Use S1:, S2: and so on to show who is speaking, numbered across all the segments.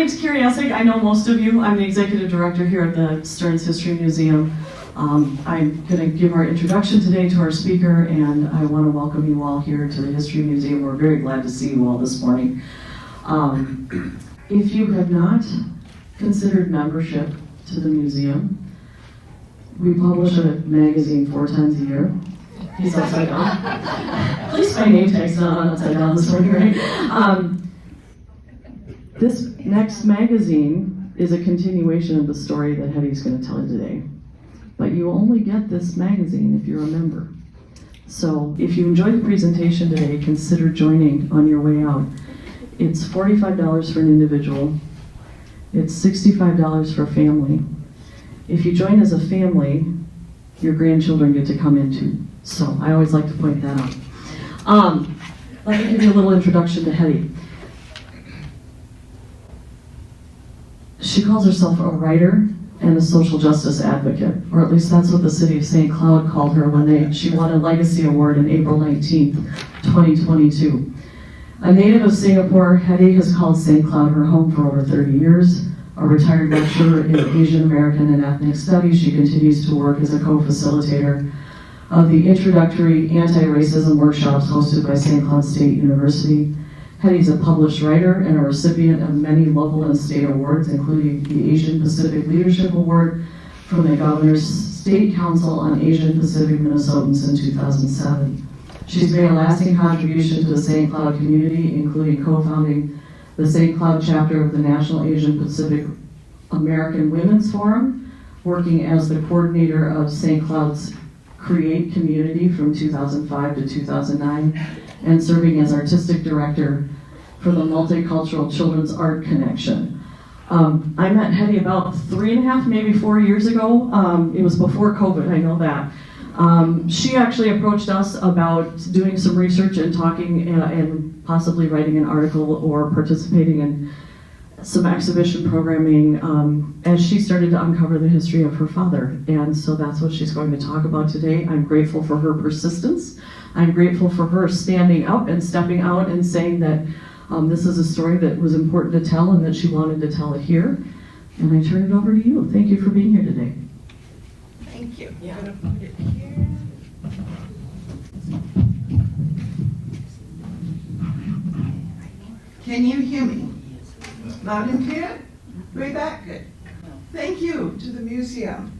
S1: name's Carrie Essig. I know most of you. I'm the executive director here at the Stearns History Museum. I'm going to give our introduction today to our speaker, and I want to welcome you all here to the History Museum. We're very glad to see you all this morning. If you have not considered membership to the museum, we publish a magazine 4 times a year. He's upside down. At least my name tag's not on upside down this morning, right? This next magazine is a continuation of the story that Hedy's going to tell you today. But you only get this magazine if you're a member. So if you enjoyed the presentation today, consider joining on your way out. It's $45 for an individual. It's $65 for a family. If you join as a family, your grandchildren get to come in too. So I always like to point that out. Let me give you a little introduction to Hedy. She calls herself a writer and a social justice advocate, or at least that's what the city of St. Cloud called her when she won a Legacy Award on April 19th, 2022. A native of Singapore, Hedy has called St. Cloud her home for over 30 years. A retired lecturer in Asian American and Ethnic Studies, she continues to work as a co-facilitator of the introductory anti-racism workshops hosted by St. Cloud State University. Hedy's a published writer and a recipient of many local and state awards, including the Asian Pacific Leadership Award from the Governor's State Council on Asian Pacific Minnesotans in 2007. She's made a lasting contribution to the St. Cloud community, including co-founding the St. Cloud chapter of the National Asian Pacific American Women's Forum, working as the coordinator of St. Cloud's Create community from 2005 to 2009, and serving as artistic director for the Multicultural Children's Art Connection. I met Hedy about 3.5, maybe 4 years ago. It was before COVID, I know that. She actually approached us about doing some research and talking and possibly writing an article or participating in some exhibition programming as she started to uncover the history of her father. And so that's what she's going to talk about today. I'm grateful for her persistence. I'm grateful for her standing up and stepping out and saying that this is a story that was important to tell and that she wanted to tell it here. And I turn it over to you. Thank you for being here today.
S2: Thank you.
S1: Yeah.
S2: I'm going to put it here. Can you hear me? Loud and clear? Way back? Good. Thank you to the museum.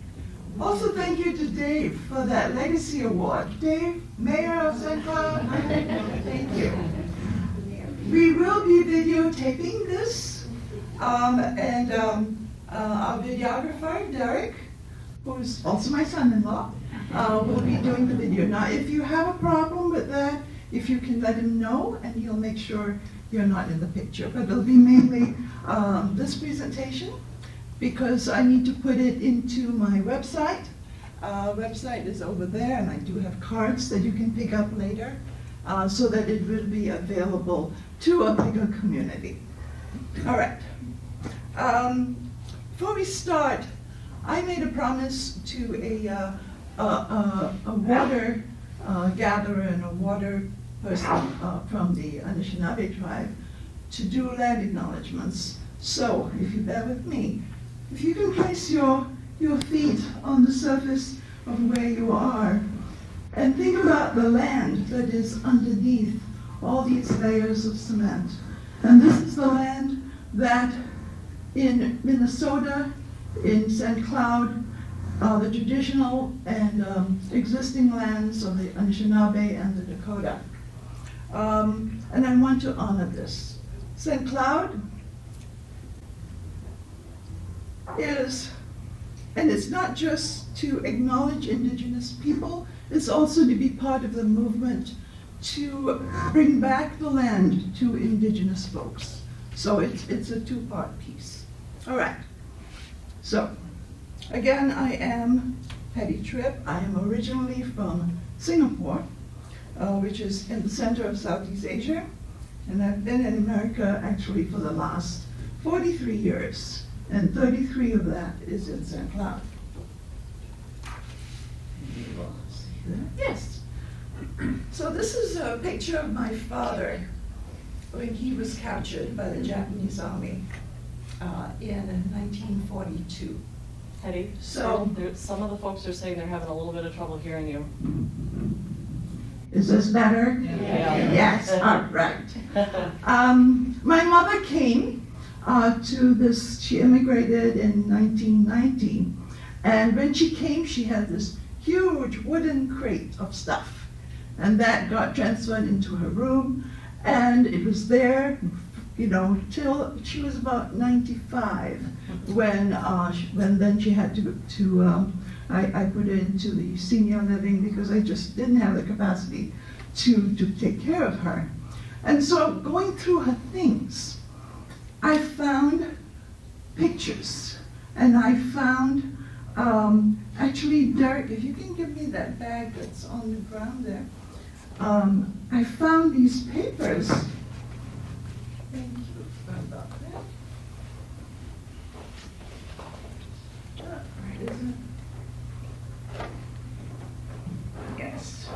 S2: Also thank you to Dave for that Legacy Award. Dave, Mayor of St. Cloud, thank you. We will be videotaping this, and our videographer, Derek, who is also my son-in-law, will be doing the video. Now, if you have a problem with that, if you can let him know, and he'll make sure you're not in the picture. But it'll be mainly this presentation, because I need to put it into my website. Website is over there, and I do have cards that you can pick up later, so that it will be available to a bigger community. All right. Before we start, I made a promise to a water gatherer and a water person from the Anishinaabe tribe to do land acknowledgements. So, if you bear with me, if you can place your feet on the surface of where you are, and think about the land that is underneath all these layers of cement. And this is the land that in Minnesota, in St. Cloud, the traditional and existing lands of the Anishinaabe and the Dakota. And I want to honor this. St. Cloud is, and it's not just to acknowledge Indigenous people, it's also to be part of the movement to bring back the land to Indigenous folks. So it's a two-part piece. All right. So, again, I am Hedy Tripp. I am originally from Singapore, which is in the center of Southeast Asia. And I've been in America actually for the last 43 years. And 33 of that is in St. Cloud. Yes. So this is a picture of my father when he was captured by the Japanese army. in 1942.
S1: Hedy,
S2: So-
S1: some of the folks are saying they're having a little bit of trouble hearing you.
S2: Is this better?
S1: Yeah.
S2: Yes, all right. My mother came to this, she immigrated in 1919, and when she came, she had this huge wooden crate of stuff, and that got transferred into her room, and it was there, you know, till she was about 95, when then she had I put her into the senior living because I just didn't have the capacity to take care of her. And so going through her things, I found pictures, and I found, actually, Derek, if you can give me that bag that's on the ground there. I found these papers. Thank you about that. Where is it? Yes.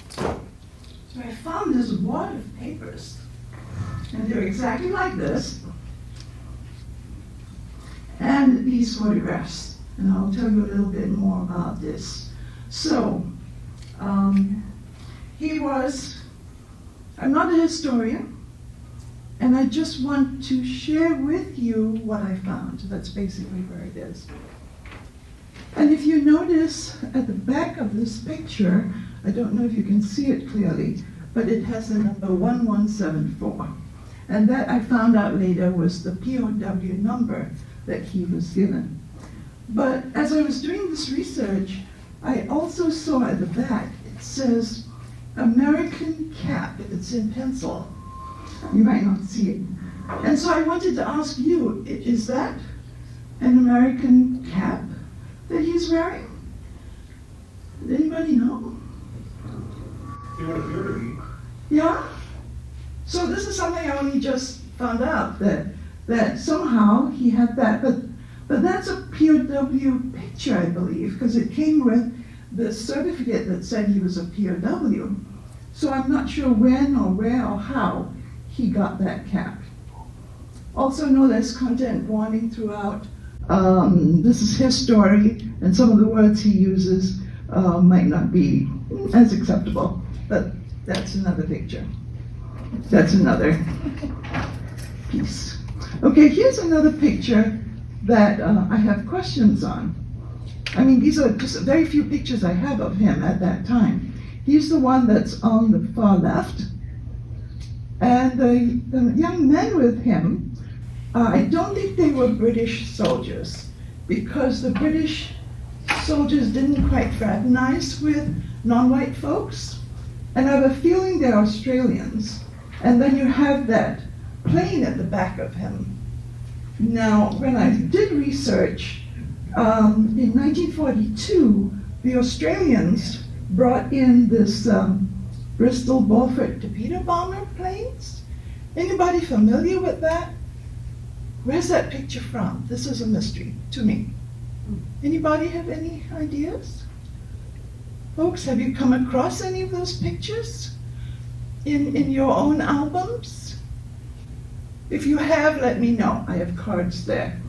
S2: So I found this wad of papers, and they're exactly like this. And these photographs, and I'll tell you a little bit more about this. So, I'm not a historian, and I just want to share with you what I found. That's basically where it is. And if you notice at the back of this picture, I don't know if you can see it clearly, but it has the number 1174. And that I found out later was the POW number that he was given. But as I was doing this research, I also saw at the back, it says American cap. It's in pencil. You might not see it. And so I wanted to ask you, is that an American cap that he's wearing? Does anybody know?
S3: It would appear to be.
S2: Yeah? So this is something I only just found out, that somehow he had that, but that's a POW picture, I believe, because it came with the certificate that said he was a POW. So I'm not sure when or where or how he got that cap. Also know there's content warning throughout. This is his story, and some of the words he uses might not be as acceptable, but that's another picture. That's another piece. Okay, here's another picture that I have questions on. I mean, these are just very few pictures I have of him at that time. He's the one that's on the far left. And the young men with him, I don't think they were British soldiers, because the British soldiers didn't quite fraternize with non-white folks. And I have a feeling they're Australians. And then you have that plane at the back of him. Now, when I did research, in 1942, the Australians brought in this Bristol Beaufort torpedo bomber planes. Anybody familiar with that? Where's that picture from? This is a mystery to me. Anybody have any ideas? Folks, have you come across any of those pictures in your own albums? If you have, let me know. I have cards there.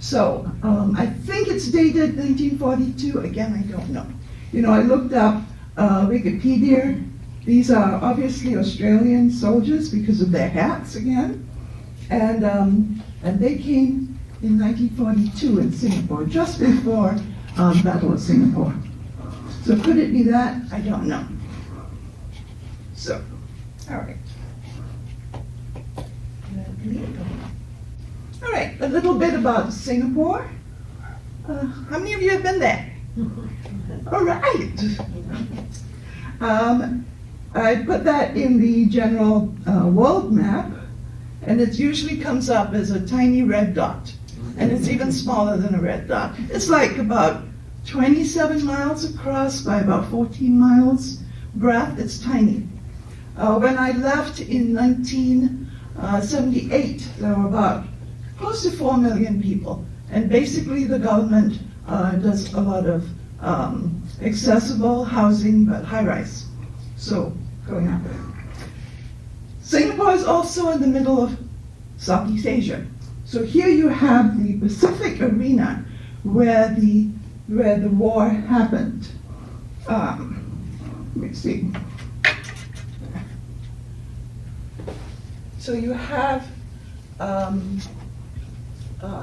S2: So I think it's dated 1942. Again, I don't know. You know, I looked up Wikipedia. These are obviously Australian soldiers because of their hats again. And they came in 1942 in Singapore, just before Battle of Singapore. So could it be that? I don't know. So, all right. All right, a little bit about Singapore. How many of you have been there? All right. I put that in the general world map, and it usually comes up as a tiny red dot, and it's even smaller than a red dot. It's like about 27 miles across by about 14 miles breadth. It's tiny. When I left in 1978, there were about close to 4 million people, and basically the government does a lot of accessible housing, but high-rise. So, going up there. Singapore is also in the middle of Southeast Asia. So here you have the Pacific arena where the war happened. Let me see. So you have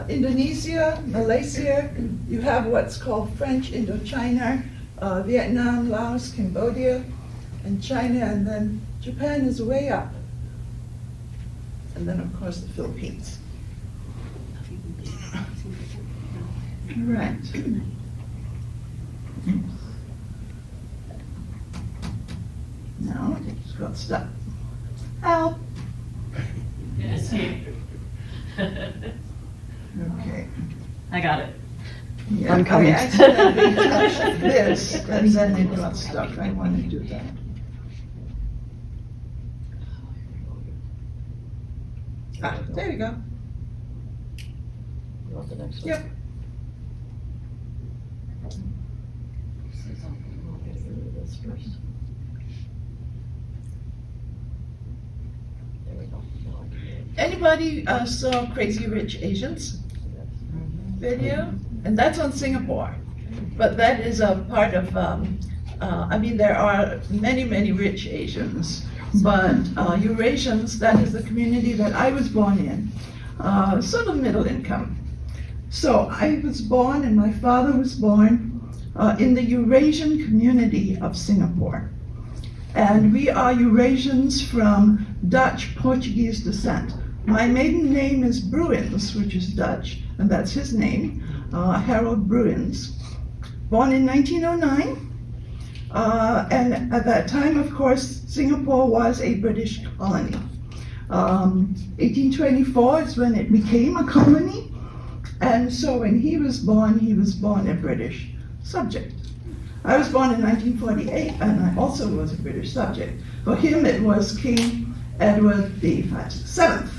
S2: Indonesia, Malaysia, you have what's called French Indochina, Vietnam, Laos, Cambodia, and China, and then Japan is way up. And then, of course, the Philippines. Right. Now, I just got stuck. Help.
S1: Yes.
S2: Okay.
S1: I got it.
S2: Yeah,
S1: I'm coming.
S2: I accidentally touched this, and then it got stuck. I want to do that. Ah, there you go.
S1: You want the next one?
S2: Yep.
S1: This first. There we go. Now I can do it.
S2: Anybody saw Crazy Rich Asians video? And that's on Singapore. But that is a part of, I mean, there are many, many rich Asians, but Eurasians, that is the community that I was born in, sort of middle income. So I was born, and my father was born in the Eurasian community of Singapore. And we are Eurasians from Dutch Portuguese descent. My maiden name is Bruins, which is Dutch, and that's his name, Harold Bruins. Born in 1909, and at that time, of course, Singapore was a British colony. 1824 is when it became a colony, and so when he was born a British subject. I was born in 1948, and I also was a British subject. For him, it was King Edward the VII.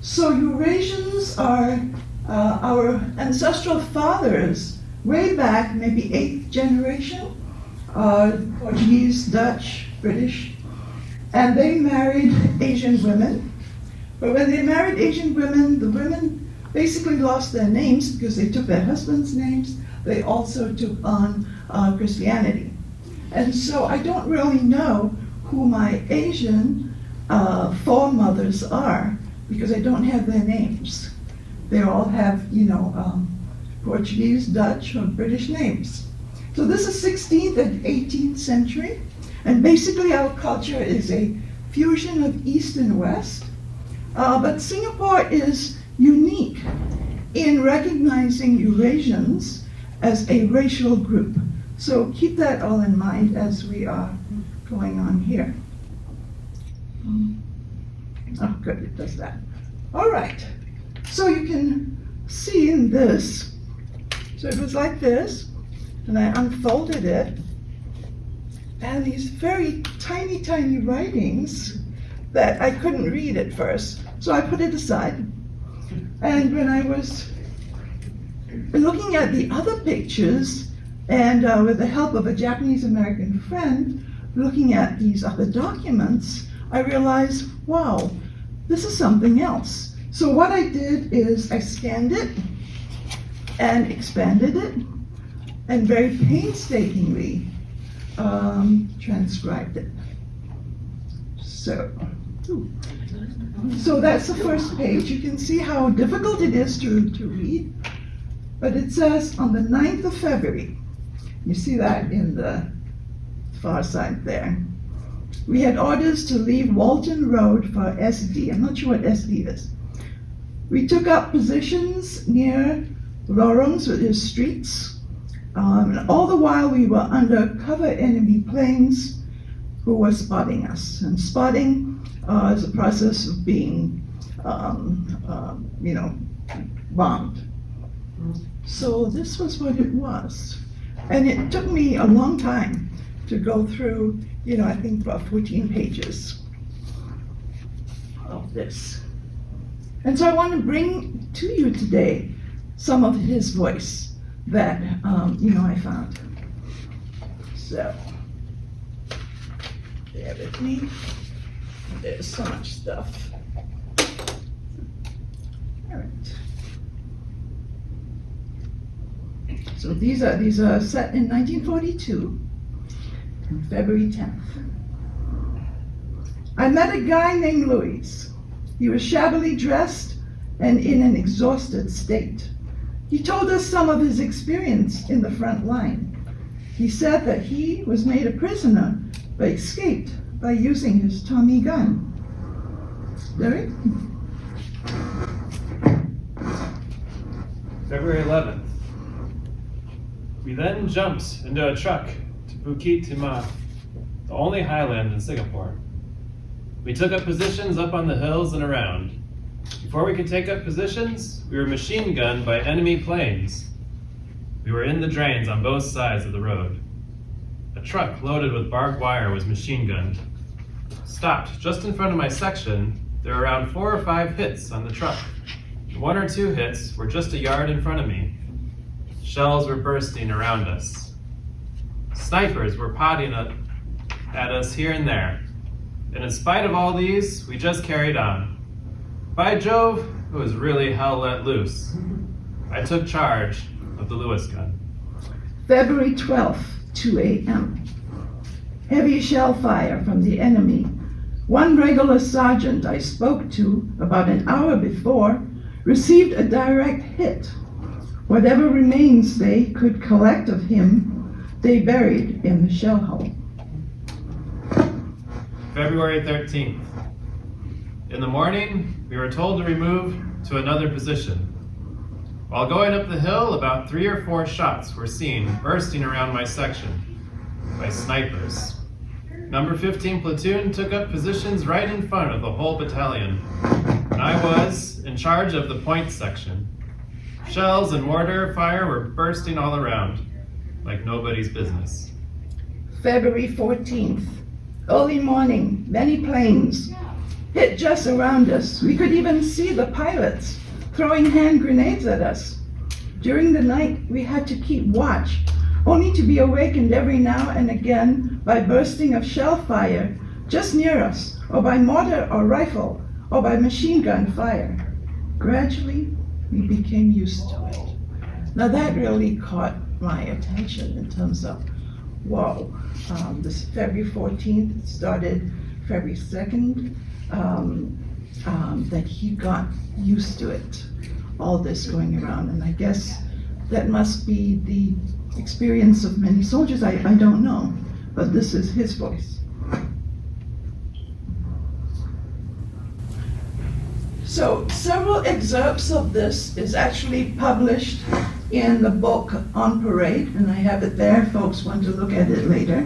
S2: So Eurasians are our ancestral fathers, way back, maybe 8th generation, Portuguese, Dutch, British, and they married Asian women. But when they married Asian women, the women basically lost their names because they took their husbands' names. They also took on Christianity. And so I don't really know who my Asian foremothers are because I don't have their names. They all have, Portuguese, Dutch, or British names. So this is 16th and 18th century. And basically our culture is a fusion of East and West. But Singapore is unique in recognizing Eurasians as a racial group. So keep that all in mind as we are going on here. Oh, good, it does that. All right, so you can see in this, so it was like this, and I unfolded it, and these very tiny, tiny writings that I couldn't read at first, so I put it aside. And when I was looking at the other pictures, and with the help of a Japanese-American friend, looking at these other documents, I realized, wow, this is something else. So what I did is I scanned it and expanded it and very painstakingly transcribed it. So that's the first page. You can see how difficult it is to read. But it says on the 9th of February, you see that in the far side there. We had orders to leave Walton Road for SD. I'm not sure what SD is. We took up positions near Lorong's with his streets. And all the while we were under cover enemy planes who were spotting us. And spotting is a process of being, bombed. So this was what it was. And it took me a long time to go through, I think about 14 pages of this. And so I want to bring to you today some of his voice that, I found. So, bear with me. There's so much stuff. So these are set in 1942, on February 10th. I met a guy named Louis. He was shabbily dressed and in an exhausted state. He told us some of his experience in the front line. He said that he was made a prisoner but escaped by using his Tommy gun. Larry?
S4: February 11th. We then jumped into a truck to Bukit Timah, the only highland in Singapore. We took up positions up on the hills and around. Before we could take up positions, we were machine gunned by enemy planes. We were in the drains on both sides of the road. A truck loaded with barbed wire was machine gunned. Stopped just in front of my section, there were around 4 or 5 hits on the truck. 1 or 2 hits were just a yard in front of me. Shells were bursting around us. Snipers were potting at us here and there. And in spite of all these, we just carried on. By Jove, it was really hell let loose. I took charge of the Lewis gun.
S2: February 12th, 2 a.m. Heavy shell fire from the enemy. One regular sergeant I spoke to about an hour before received a direct hit. Whatever remains they could collect of him, they buried in the shell hole.
S4: February 13th. In the morning, we were told to remove to another position. While going up the hill, about 3 or 4 shots were seen bursting around my section by snipers. Number 15 platoon took up positions right in front of the whole battalion, and I was in charge of the point section. Shells and mortar fire were bursting all around, like nobody's business.
S2: February 14th, early morning, many planes hit just around us. We could even see the pilots throwing hand grenades at us. During the night, we had to keep watch, only to be awakened every now and again by bursting of shell fire just near us, or by mortar or rifle, or by machine gun fire. Gradually, we became used to it. Now that really caught my attention in terms of, whoa, this February 14th started February 2nd, that he got used to it, all this going around. And I guess that must be the experience of many soldiers. I don't know, but this is his voice. So several excerpts of this is actually published in the book On Parade, and I have it there if folks want to look at it later.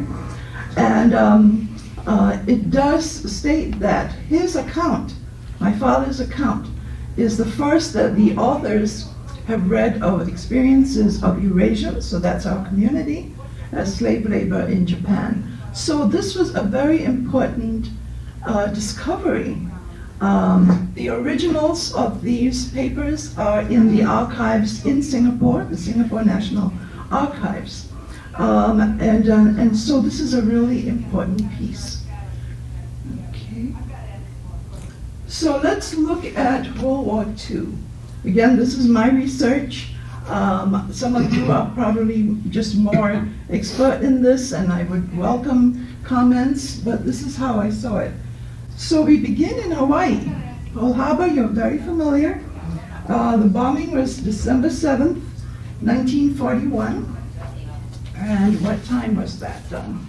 S2: And it does state that his account, my father's account, is the first that the authors have read of experiences of Eurasians, so that's our community, as slave labor in Japan. So this was a very important discovery. The originals of these papers are in the archives in Singapore, the Singapore National Archives. And so this is a really important piece. Okay. So let's look at World War II. Again, this is my research. Some of you are probably just more expert in this, and I would welcome comments, but this is how I saw it. So we begin in Hawaii. Pearl Harbor, you're very familiar. The bombing was December 7th, 1941. And what time was that done?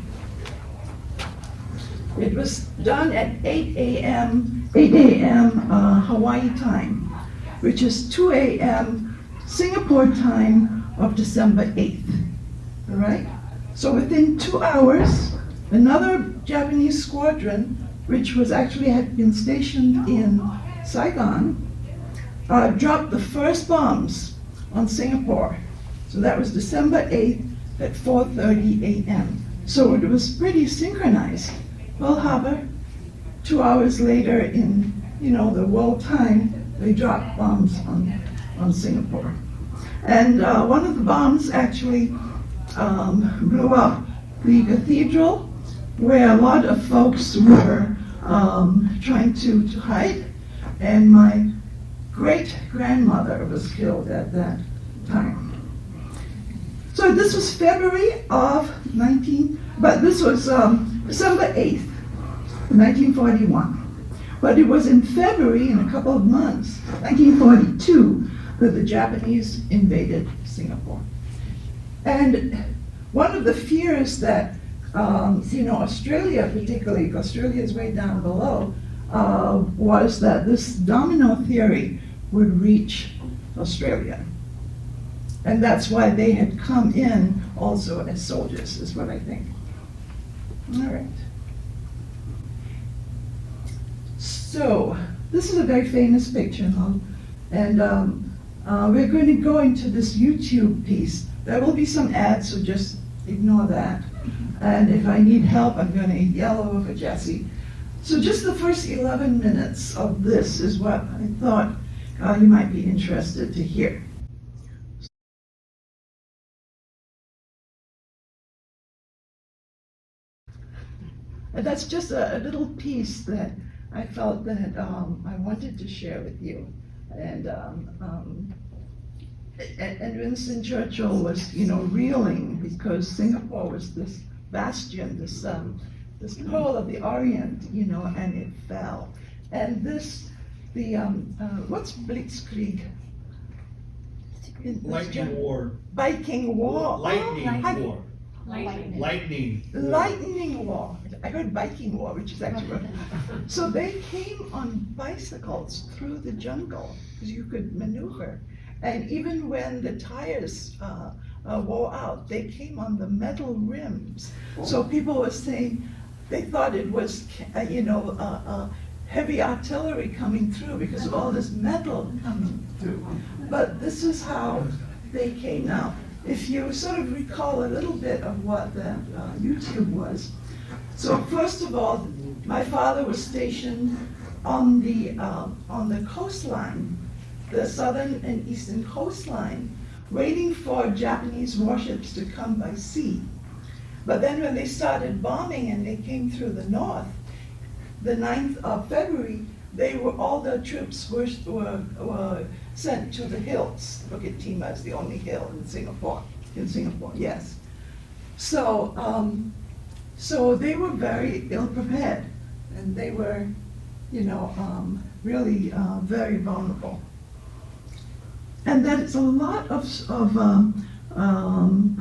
S2: It was done at 8 a.m. Hawaii time, which is 2 a.m. Singapore time of December 8th. All right? So within 2 hours, another Japanese squadron, which was actually had been stationed in Saigon, dropped the first bombs on Singapore. So that was December 8th at 4:30 a.m. So it was pretty synchronized. Pearl Harbor, 2 hours later in, the world time, they dropped bombs on Singapore. And one of the bombs actually blew up the cathedral where a lot of folks were trying to hide, and my great-grandmother was killed at that time. So this was February of but this was December 8th, 1941. But it was in February, in a couple of months, 1942, that the Japanese invaded Singapore. And one of the fears that, Australia particularly, Australia is way down below, was that this domino theory would reach Australia. And that's why they had come in also as soldiers, is what I think. All right. So, this is a very famous picture, and we're going to go into this YouTube piece. There will be some ads, so just ignore that. And if I need help, I'm going to yell over for Jesse. So just the first 11 minutes of this is what I thought you might be interested to hear. And that's just a little piece that I felt that I wanted to share with you. And Winston Churchill was, reeling because Singapore was this bastion, this pearl of the Orient, and it fell. And what's Blitzkrieg?
S3: Lightning War.
S2: Viking War.
S3: Lightning War.
S2: Lightning War. I heard Viking War, which is actually right. So they came on bicycles through the jungle because you could maneuver. And even when the tires wore out, they came on the metal rims. So people were saying they thought it was, heavy artillery coming through because of all this metal coming through. But this is how they came. Now, if you sort of recall a little bit of what that YouTube was. So first of all, my father was stationed on the coastline, the southern and eastern coastline, waiting for Japanese warships to come by sea. But then when they started bombing and they came through the north, the 9th of February, all the troops were sent to the hills. Bukit Timah is the only hill in Singapore. Yes. So they were very ill prepared, and they were, really very vulnerable. And there's a lot of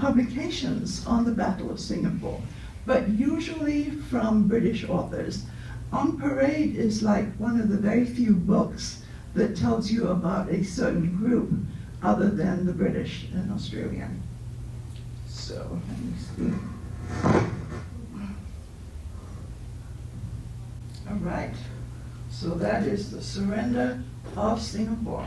S2: publications on the Battle of Singapore, but usually from British authors. On Parade is like one of the very few books that tells you about a certain group other than the British and Australian. So, let me see. All right, so that is the surrender of Singapore.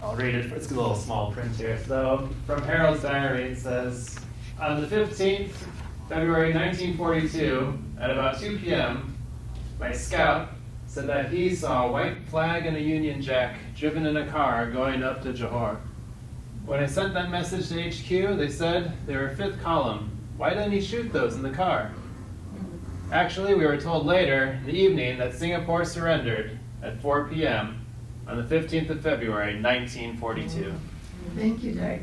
S4: I'll read it. It's a little small print here. So, from Harold's diary, it says, on the 15th, February 1942, at about 2 p.m., my scout said that he saw a white flag and a Union Jack driven in a car going up to Johor. When I sent that message to HQ, they said they were 5th column. Why didn't he shoot those in the car? Actually, we were told later in the evening that Singapore surrendered at 4 p.m. on the 15th of February, 1942.
S2: Thank you, Derek.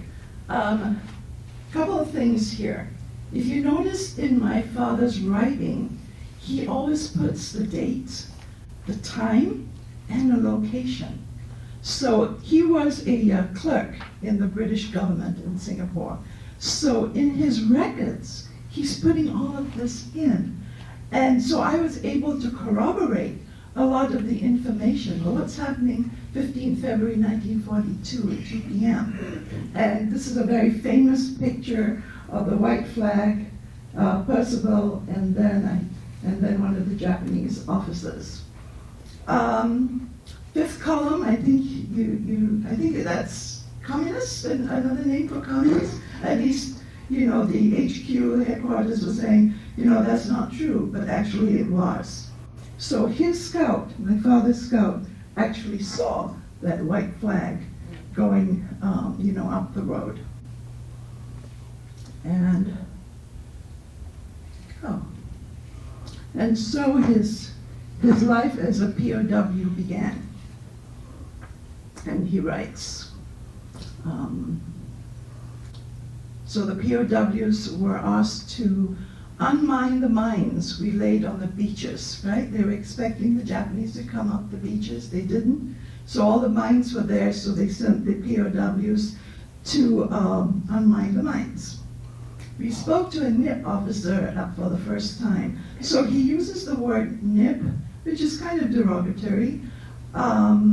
S2: Couple of things here. If you notice in my father's writing, he always puts the dates, the time, and the location. So he was a clerk in the British government in Singapore. So in his records, he's putting all of this in. And so I was able to corroborate a lot of the information. Well, what's happening 15 February 1942 at 2 p.m. And this is a very famous picture of the white flag, Percival, and then one of the Japanese officers. 5th column, I think that's communists, another name for communists. At least, the HQ headquarters was saying, that's not true, but actually it was. So his scout, my father's scout, actually saw that white flag going, up the road. And so his life as a POW began. And he writes, So the POWs were asked to unmine the mines we laid on the beaches, right? They were expecting the Japanese to come up the beaches. They didn't. So all the mines were there, so they sent the POWs to unmine the mines. We spoke to a NIP officer for the first time. So he uses the word NIP, which is kind of derogatory, for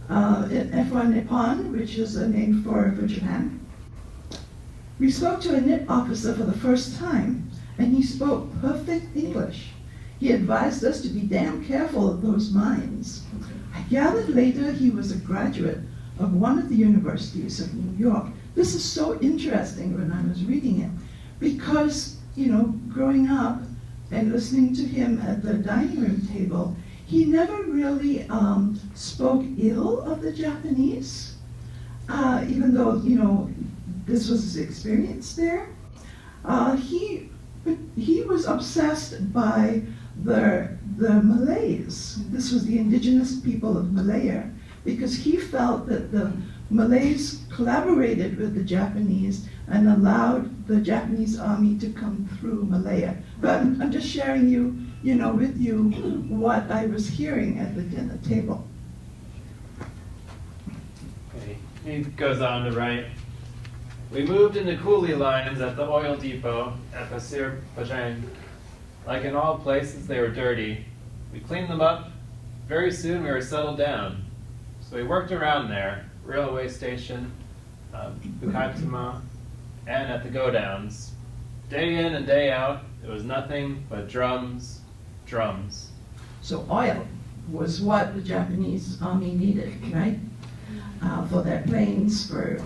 S2: Nippon, which is a name for Japan. We spoke to a NIP officer for the first time, and he spoke perfect English. He advised us to be damn careful of those mines. I gathered later he was a graduate of one of the universities of New York. This is so interesting when I was reading it, because, you know, growing up and listening to him at the dining room table, he never really spoke ill of the Japanese, even though, you know, this was his experience there. He was obsessed by the Malays. This was the indigenous people of Malaya, because he felt that the Malays collaborated with the Japanese and allowed the Japanese army to come through Malaya. But I'm just sharing with you what I was hearing at the dinner table.
S4: Okay. He goes on to write, "We moved into coolie lines at the oil depot at Pasir Panjang. Like in all places, they were dirty. We cleaned them up. Very soon we were settled down. So we worked around there, railway station, Bukatima, and at the go-downs. Day in and day out, it was nothing but drums, drums."
S2: So oil was what the Japanese army needed, right? For their planes, for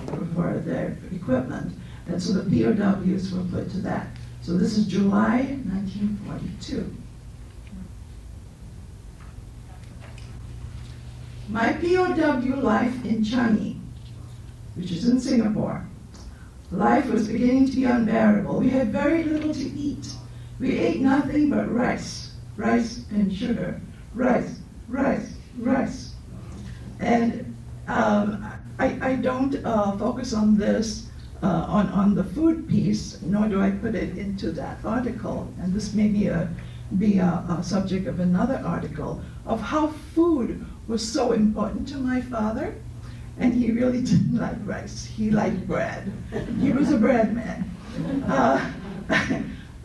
S2: their equipment. And so the POWs were put to that. So this is July 1942. My POW life in Changi, which is in Singapore. Life was beginning to be unbearable. We had very little to eat. We ate nothing but rice, rice and sugar, rice, rice, rice. And I don't focus on this, on the food piece, nor do I put it into that article. And this may be a subject of another article, of how food was so important to my father. And he really didn't like rice. He liked bread. He was a bread man.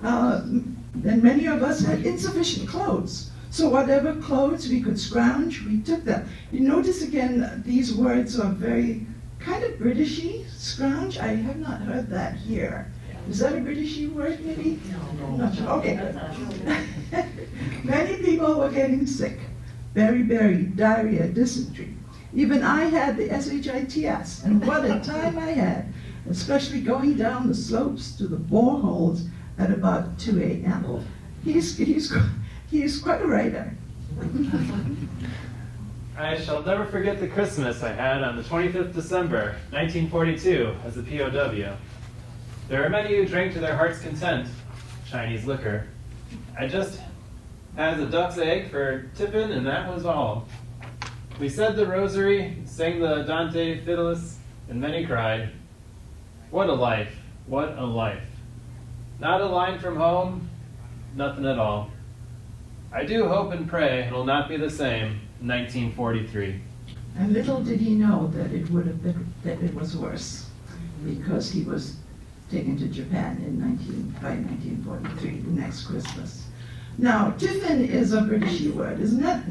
S2: And many of us had insufficient clothes. So whatever clothes we could scrounge, we took them. You notice again, these words are very kind of Britishy. Scrounge, I have not heard that here. Is that a Britishy word, maybe? No. Not sure. Okay. Many people were getting sick. Beriberi, diarrhea, dysentery. Even I had the SHITS, and what a time I had, especially going down the slopes to the boreholes at about 2 a.m. He's quite a writer.
S4: I shall never forget the Christmas I had on the 25th December, 1942, as a POW. There are many who drank to their heart's content, Chinese liquor. I just had a duck's egg for tiffin, and that was all. We said the rosary, sang the Dante Fidelis, and many cried. What a life, what a life. Not a line from home, nothing at all. I do hope and pray it'll not be the same in 1943.
S2: And little did he know that it would have been, that it was worse, because he was taken to Japan by 1943, the next Christmas. Now, tiffin is a British word, isn't it?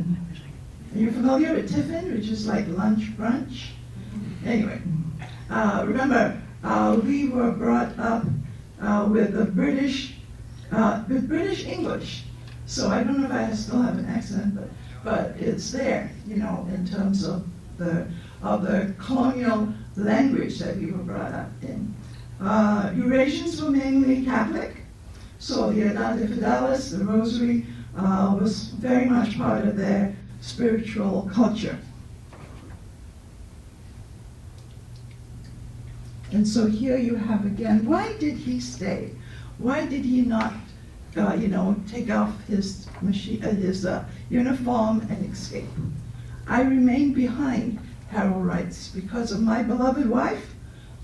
S2: Are you familiar with tiffin, which is like lunch, brunch? Anyway, remember, we were brought up with British English. So I don't know if I still have an accent, but it's there, you know, in terms of the colonial language that we were brought up in. Eurasians were mainly Catholic, so the Dante Fidelis, the Rosary, was very much part of their spiritual culture. And so here you have again, why did he stay? Why did he not, take off his uniform and escape? I remained behind, Harold writes, because of my beloved wife,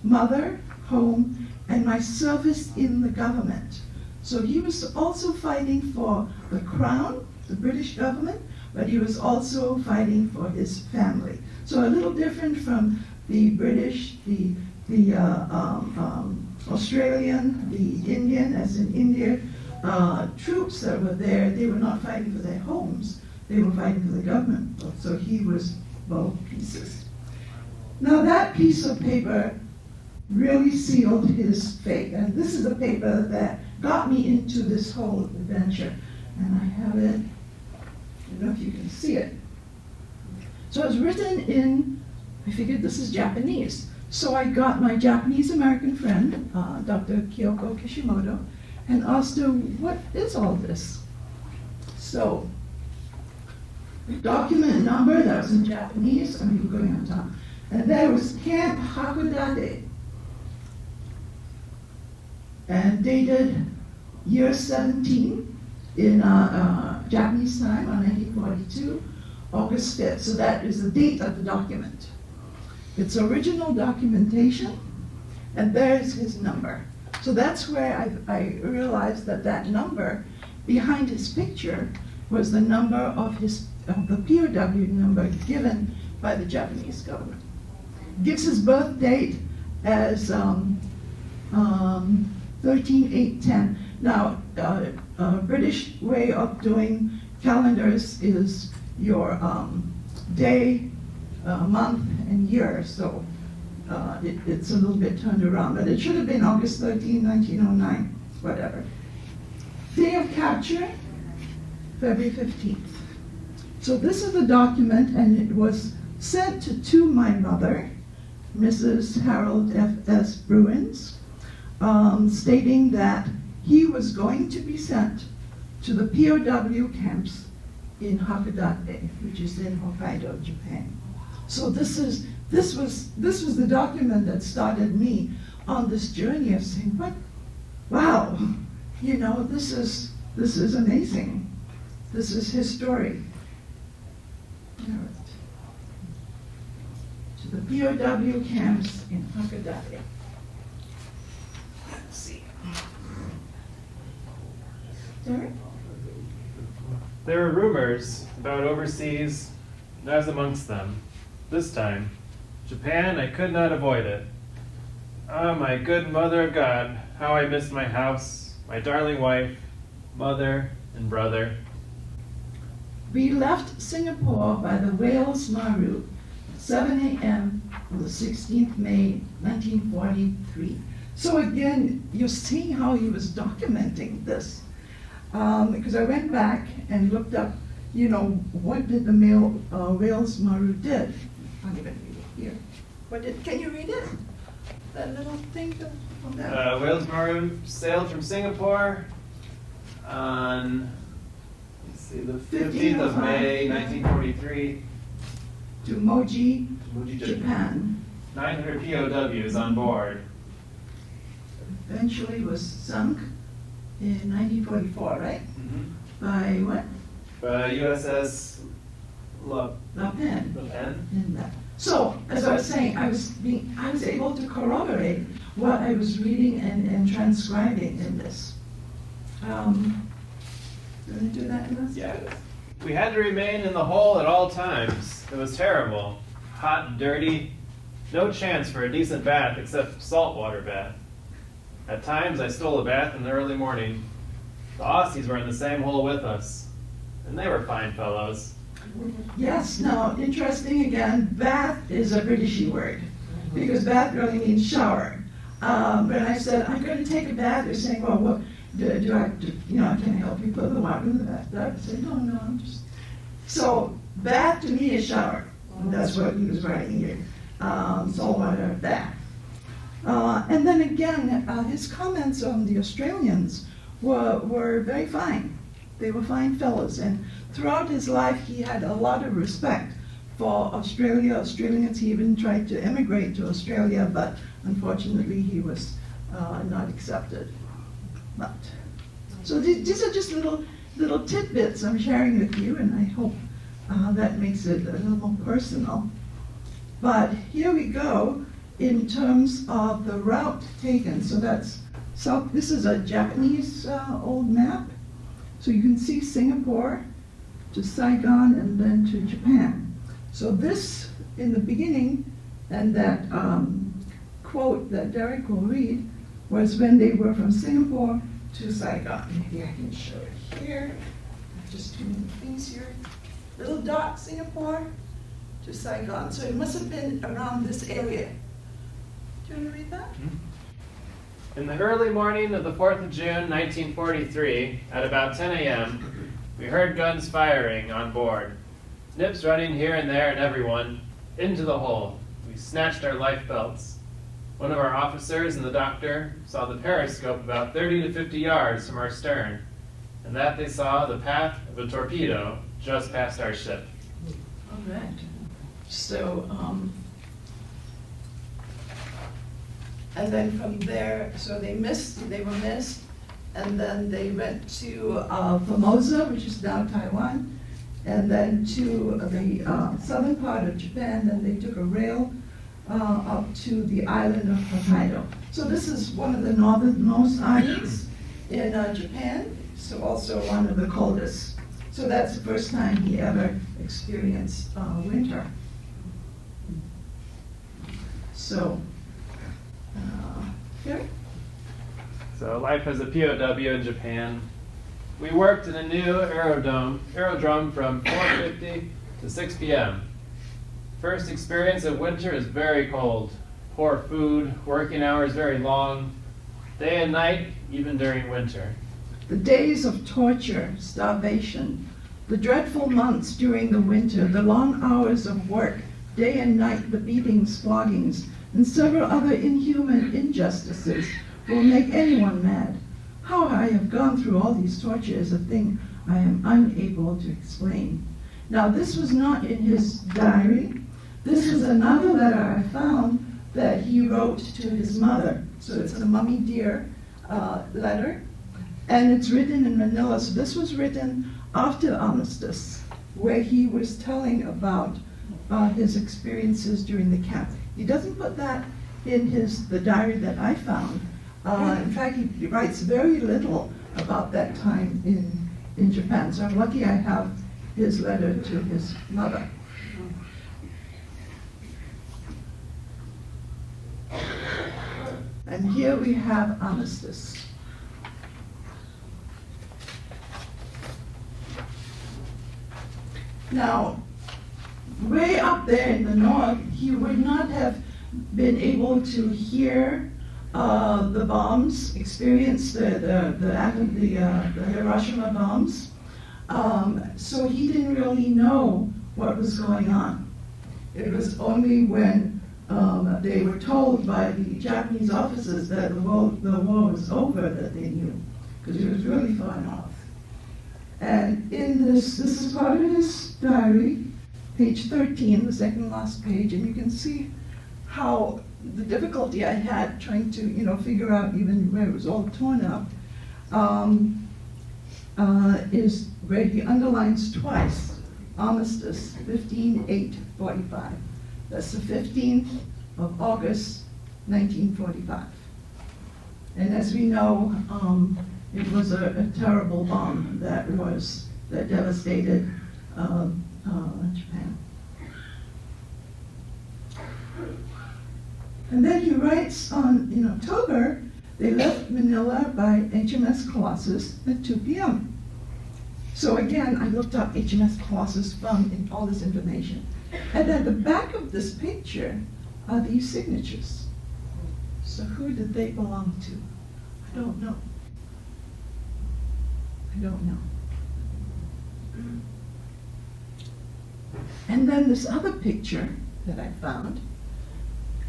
S2: mother, home, and my service in the government. So he was also fighting for the crown, the British government, but he was also fighting for his family. So a little different from the British, the Australian, the Indian, as in India, troops that were there. They were not fighting for their homes, they were fighting for the government. So he was both pieces. Now that piece of paper really sealed his fate, and this is the paper that got me into this whole adventure. And I have it, I don't know if you can see it. So it's written in, I figured this is Japanese. So I got my Japanese American friend, Dr. Kyoko Kishimoto, and asked her, what is all this? So, document number, that was in Japanese, I'm going on top. And there was Camp Hakodate, and dated year 17 in Japanese time on 1942, August 5th. So that is the date of the document. It's original documentation, and there's his number. So that's where I realized that that number behind his picture was the number of the POW number given by the Japanese government. Gives his birth date as 13/8/10. Now, British way of doing calendars is your day, month, and year. So it's a little bit turned around, but it should have been August 13, 1909, whatever. Day of capture, February 15th. So this is the document, and it was sent to my mother, Mrs. Harold F.S. Bruins, stating that he was going to be sent to the POW camps in Hakodate, which is in Hokkaido, Japan. So this was the document that started me on this journey of saying, what? Wow, you know, this is amazing. This is his story. All right. To the POW camps in Hakodate. Let's see. Derek?
S4: There were rumors about overseas, and I was amongst them. This time, Japan, I could not avoid it. Ah, my good mother of God, how I missed my house, my darling wife, mother, and brother.
S2: We left Singapore by the Wales Maru, 7 a.m. on the 16th May, 1943. So again, you're seeing how he was documenting this. Because I went back and looked up, you know, what did the Wales Maru did. I'll even read it here. Can you read it? That little thing from that?
S4: Wales Maroon sailed from Singapore on, let's see, the 15th of May, 1943.
S2: To Moji,
S4: Fuji,
S2: Japan.
S4: 900 POWs on board.
S2: Eventually was sunk in 1944, right?
S4: Mm-hmm.
S2: By what?
S4: USS La
S2: Pen.
S4: Pen.
S2: In that. So, as I was saying, I was able to corroborate what I was reading and transcribing in this. Do you want to do that, Liz?
S4: Yeah. We had to remain in the hole at all times. It was terrible. Hot and dirty. No chance for a decent bath except saltwater bath. At times I stole a bath in the early morning. The Aussies were in the same hole with us, and they were fine fellows.
S2: Yes, now, interesting again, bath is a Britishy word, because bath really means shower. But I said, I'm going to take a bath, they're saying, well, what, do I, can I help you put the water in the bathtub? I said, no, I'm just... So, bath to me is shower. And that's what he was writing here. Saltwater bath. And then again, his comments on the Australians were very fine. They were fine fellows, and throughout his life he had a lot of respect for Australia, Australians. He even tried to immigrate to Australia, but unfortunately he was not accepted. But so these are just little tidbits I'm sharing with you, and I hope that makes it a little more personal. But here we go. in terms of the route taken. So that's south. This is a Japanese old map. So you can see Singapore to Saigon and then to Japan. So this, in the beginning, and that quote that Derek will read, was when they were from Singapore to Saigon. Maybe I can show it here. Just too many things here. Little dot, Singapore to Saigon. So it must have been around this area. Do you want to read that?
S4: In the early morning of the 4th of June, 1943, at about 10 a.m., we heard guns firing on board. Nips running here and there and everyone into the hole. We snatched our life belts. One of our officers and the doctor saw the periscope about 30 to 50 yards from our stern, and that they saw the path of a torpedo just past our ship.
S2: All right. So, and then from there, so they were missed, and then they went to Formosa, which is now Taiwan, and then to the southern part of Japan. Then they took a rail up to the island of Hokkaido. So this is one of the northernmost islands in Japan, so also one of the coldest. So that's the first time he ever experienced winter. So, here.
S4: So life as a POW in Japan. We worked in a new aerodrome from 4:50 to 6 p.m. First experience of winter is very cold. Poor food, working hours very long, day and night, even during winter.
S2: The days of torture, starvation, the dreadful months during the winter, the long hours of work, day and night, the beatings, floggings, and several other inhuman injustices will make anyone mad. How I have gone through all these tortures is a thing I am unable to explain. Now, this was not in his diary. This is another letter I found that he wrote to his mother. So it's a Mummy Dear letter, and it's written in Manila. So this was written after armistice, where he was telling about his experiences during the camp. He doesn't put that in the diary that I found. In fact, he writes very little about that time in Japan. So I'm lucky I have his letter to his mother. And here we have armistice. Now, way up there in the north, he would not have been able to hear the bombs, experience the Hiroshima bombs. So he didn't really know what was going on. It was only when they were told by the Japanese officers that the war was over that they knew, because it was really far north. And in this is part of his diary, page 13, the second last page, and you can see how the difficulty I had trying to, figure out even where it was all torn up, is where he underlines twice, armistice, 15/8/45. That's the 15th of August, 1945. And as we know, it was a terrible bomb that devastated Japan. And then he writes in October, they left Manila by HMS Colossus at 2 p.m. So again, I looked up HMS Colossus, found all this information. And at the back of this picture are these signatures. So who did they belong to? I don't know. And then this other picture that I found,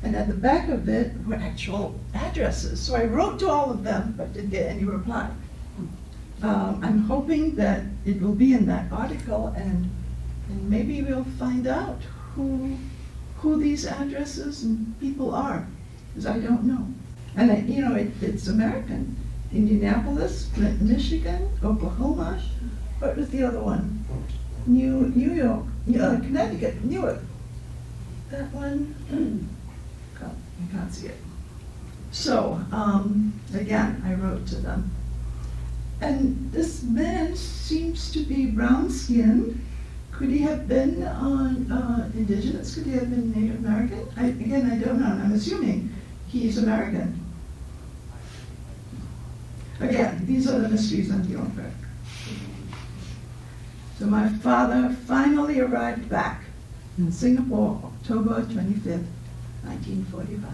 S2: and at the back of it were actual addresses. So I wrote to all of them, but didn't get any reply. I'm hoping that it will be in that article, and maybe we'll find out who these addresses and people are, because I don't know. And it's American. Indianapolis, Flint, Michigan, Oklahoma. What was the other one? New York, Connecticut, Newark. That one. I can't see it. So, again, I wrote to them. And this man seems to be brown-skinned. Could he have been indigenous? Could he have been Native American? I don't know. I'm assuming he's American. Again, these are the mysteries I'm dealing with. So my father finally arrived back in Singapore, October 25th, 1945.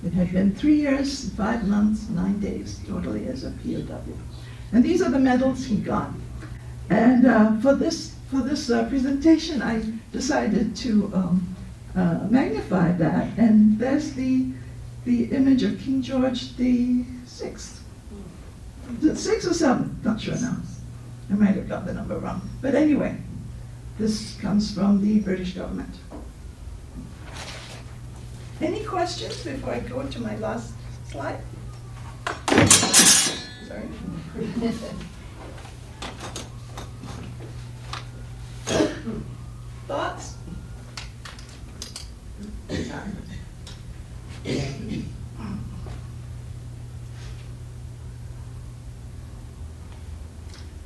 S2: It had been 3 years, 5 months, 9 days, totally as a POW. And these are the medals he got. And for this presentation, I decided to magnify that. And there's the image of King George VI. Is it 6 or 7? Not sure now. I might have got the number wrong. But anyway, this comes from the British government. Any questions before I go to my last slide? Sorry. Thoughts?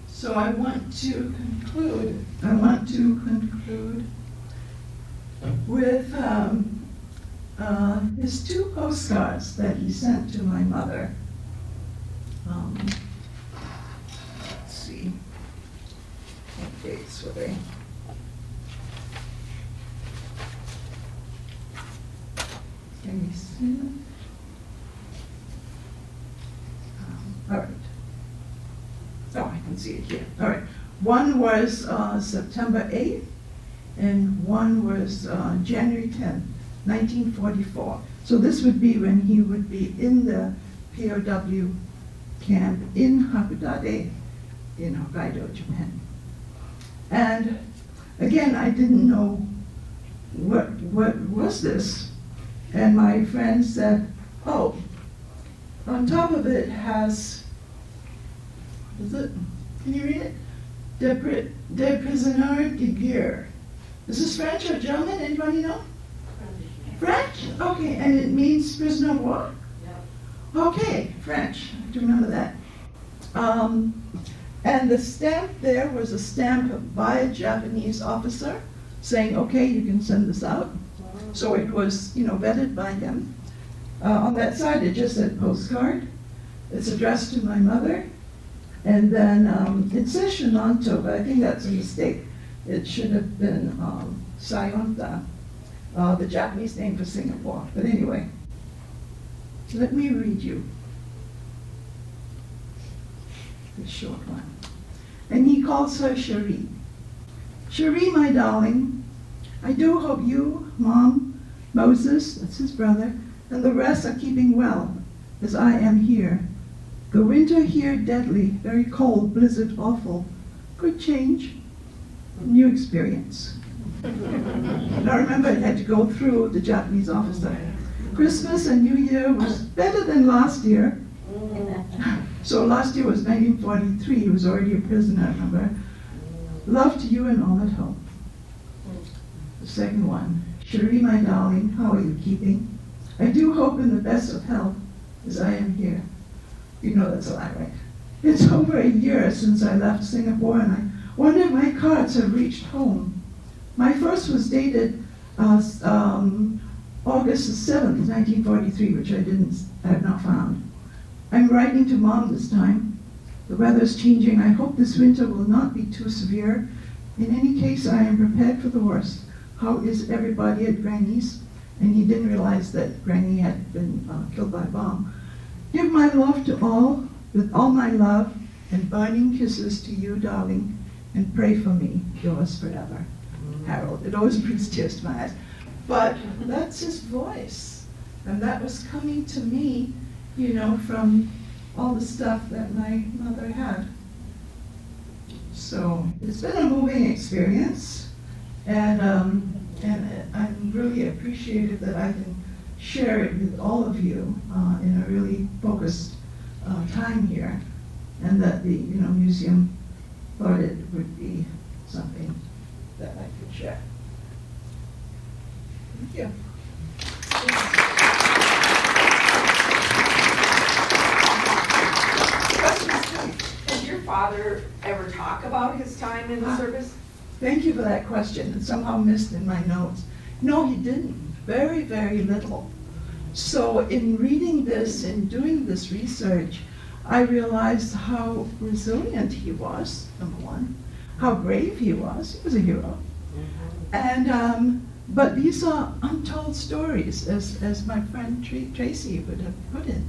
S2: So I want to conclude with his 2 postcards that he sent to my mother. Let's see, what dates were they? Can you see them? All right. Oh, I can see it here. All right. One was September 8th, and one was January 10th, 1944. So this would be when he would be in the POW camp in Hakodate in Hokkaido, Japan. And again, I didn't know what was this. And my friend said, oh, on top of it has, is it? Can you read it? De Prisoner de Guerre. Is this French or German? Anybody know? French? Okay, and it means prisoner of war? Yeah. Okay, French. I have to remember that. And the stamp there was a stamp by a Japanese officer saying, okay, you can send this out. So it was, vetted by him. On that side, it just said postcard. It's addressed to my mother. And then it says Shinanto, but I think that's a mistake. It should have been Sayonta, the Japanese name for Singapore. But anyway, let me read you the short one. And he calls her Cherie. Cherie, my darling, I do hope you, Mom, Moses, that's his brother, and the rest are keeping well, as I am here. The winter here deadly, very cold, blizzard, awful. Good change, new experience. Now remember, I had to go through the Japanese officer. Christmas and New Year was better than last year. So last year was 1943, he was already a prisoner, remember? Love to you and all at home. The second one, Cherie, my darling, how are you keeping? I do hope in the best of health, as I am here. You know that's a lie, right? It's over a year since I left Singapore, and I wonder if my cards have reached home. My first was dated August the 7th, 1943, which I have not found. I'm writing to Mom this time. The weather's changing. I hope this winter will not be too severe. In any case, I am prepared for the worst. How is everybody at Granny's? And he didn't realize that Granny had been killed by a bomb. Give my love to all, with all my love, and burning kisses to you, darling, and pray for me, yours forever. Harold. It always brings tears to my eyes. But that's his voice. And that was coming to me, from all the stuff that my mother had. So it's been a moving experience. And I'm really appreciative that I can share it with all of you in a really focused time here, and that the museum thought it would be something that I could share. Thank you.
S5: about his time in the service?
S2: Thank you for that question. It's somehow missed in my notes. No, he didn't. Very, very little. So in reading this and doing this research, I realized how resilient he was, number one, how brave he was. He was a hero. And, but these are untold stories, as my friend Tracy would have put it.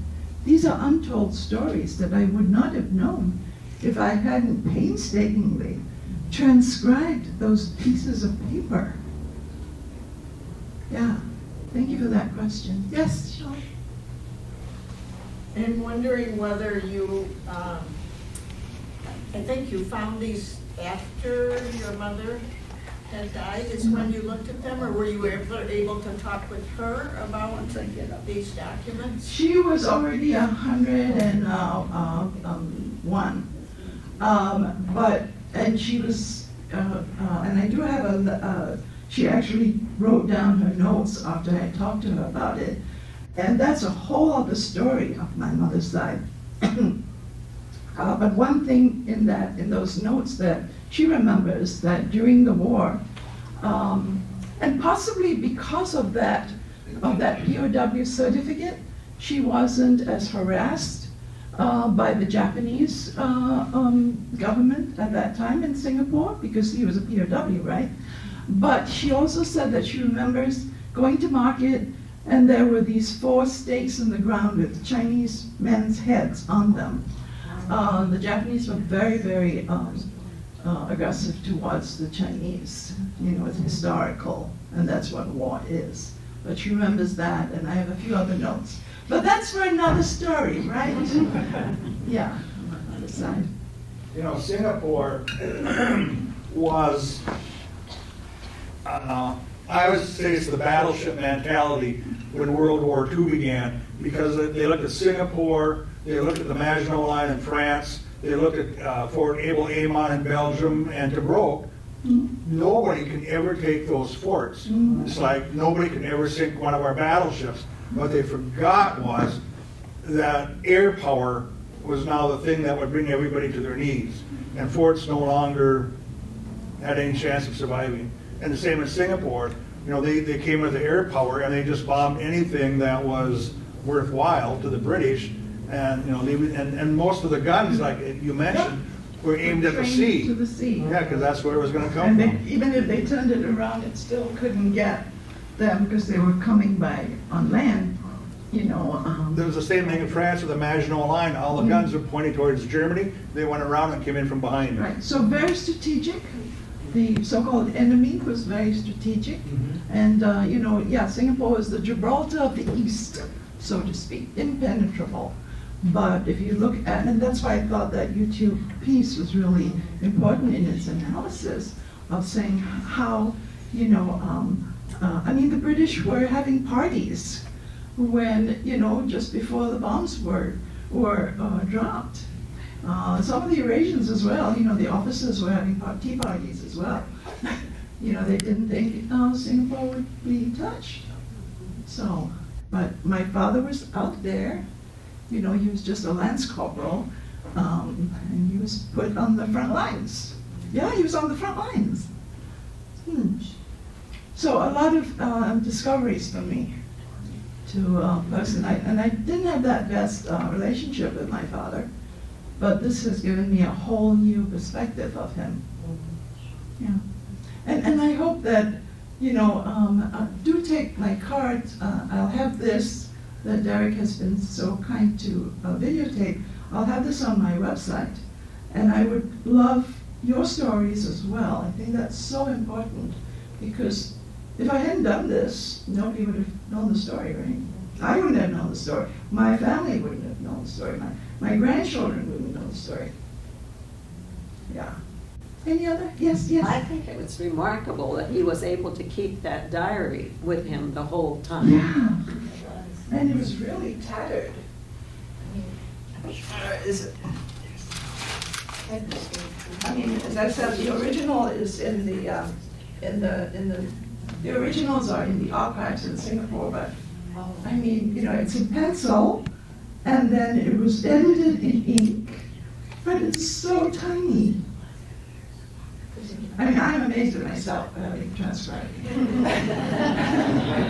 S2: These are untold stories that I would not have known if I hadn't painstakingly transcribed those pieces of paper. Yeah, thank you for that question. Yes, Sean?
S6: I'm wondering whether you, I think you found these after your mother had died, is when you looked at them, or were you able to talk with her about these documents?
S2: She was already 101. And she was, and I do have she actually wrote down her notes after I talked to her about it. And that's a whole other story of my mother's side. But one thing in those notes that she remembers that during the war, and possibly because of that POW certificate, she wasn't as harassed by the Japanese government at that time in Singapore, because he was a POW, right? But she also said that she remembers going to market and there were these 4 stakes in the ground with Chinese men's heads on them. The Japanese were very, very aggressive towards the Chinese. You know, it's historical, and that's what war is. But she remembers that, and I have a few other notes. But that's for another story, right? Yeah, on the other side.
S3: You know, Singapore was, I would say it's the battleship mentality when World War II began, because they looked at Singapore, they looked at the Maginot Line in France, they looked at Fort Abel Amon in Belgium and Tobruk. Nobody can ever take those forts. It's like nobody can ever sink one of our battleships. What they forgot was that air power was now the thing that would bring everybody to their knees. And forts no longer had any chance of surviving. And the same in Singapore. You know, they came with the air power and they just bombed anything that was worthwhile to the British. And, you know, and most of the guns, like you mentioned, were aimed at the sea.
S2: To the sea.
S3: Yeah, because that's where it was going to come
S2: And
S3: from.
S2: even if they turned it around, it still couldn't get them because they were coming by on land, you know.
S3: There was the same thing in France with the Maginot Line. All the guns were pointing towards Germany. They went around and came in from behind.
S2: Right, so very strategic. The so-called enemy was very strategic. And, you know, yeah, Singapore was the Gibraltar of the East, so to speak, impenetrable. But if you look at, and that's why I thought that YouTube piece was really important in its analysis of saying how, you know, I mean, the British were having parties when, you know, just before the bombs were dropped. Some of the Eurasians as well, you know, the officers were having tea parties as well. You know, they didn't think Singapore would be touched. So, but my father was out there. You know, he was just a lance corporal, and he was put on the front lines. Yeah, he was on the front lines. So a lot of discoveries for me to person. And I didn't have that best relationship with my father, but this has given me a whole new perspective of him. Yeah, and I hope that, you know, do take my card. I'll have this that Derek has been so kind to videotape. I'll have this on my website. And I would love your stories as well. I think that's so important, because if I hadn't done this, nobody would have known the story, right? I wouldn't have known the story. My family wouldn't have known the story. My grandchildren wouldn't know the story. Yeah. Any other? Yes, yes.
S7: I think it was remarkable that he was able to keep that diary with him the whole time.
S2: Yeah. And it was really tattered. Is it? I mean, as I said, the original is in the originals are in the archives in Singapore, but I mean, you know, it's in pencil, and then it was edited in ink, but it's so tiny. I mean, I'm amazed at myself having transcribed.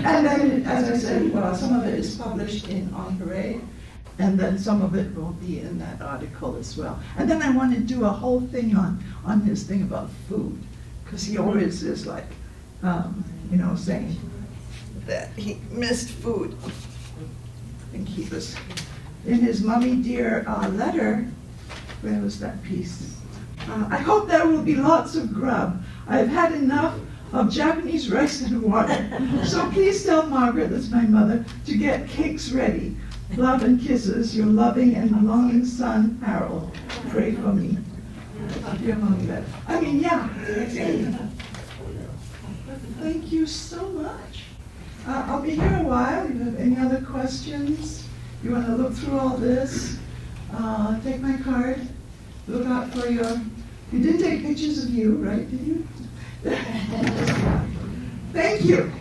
S2: And then, as I said, well, some of it is published On Parade, and then some of it will be in that article as well. And then I want to do a whole thing on his thing about food, because he always is like, saying that he missed food. I think he was, in his Mummy Dear letter, where was that piece? I hope there will be lots of grub. I've had enough of Japanese rice and water. So please tell Margaret, that's my mother, to get cakes ready. Love and kisses, your loving and longing son, Harold. Pray for me. Dear Mommy, I mean, yeah. Thank you so much. I'll be here a while. If you have any other questions, you want to look through all this, take my card, look out for your, you didn't take pictures of you, right? Did you? Thank you.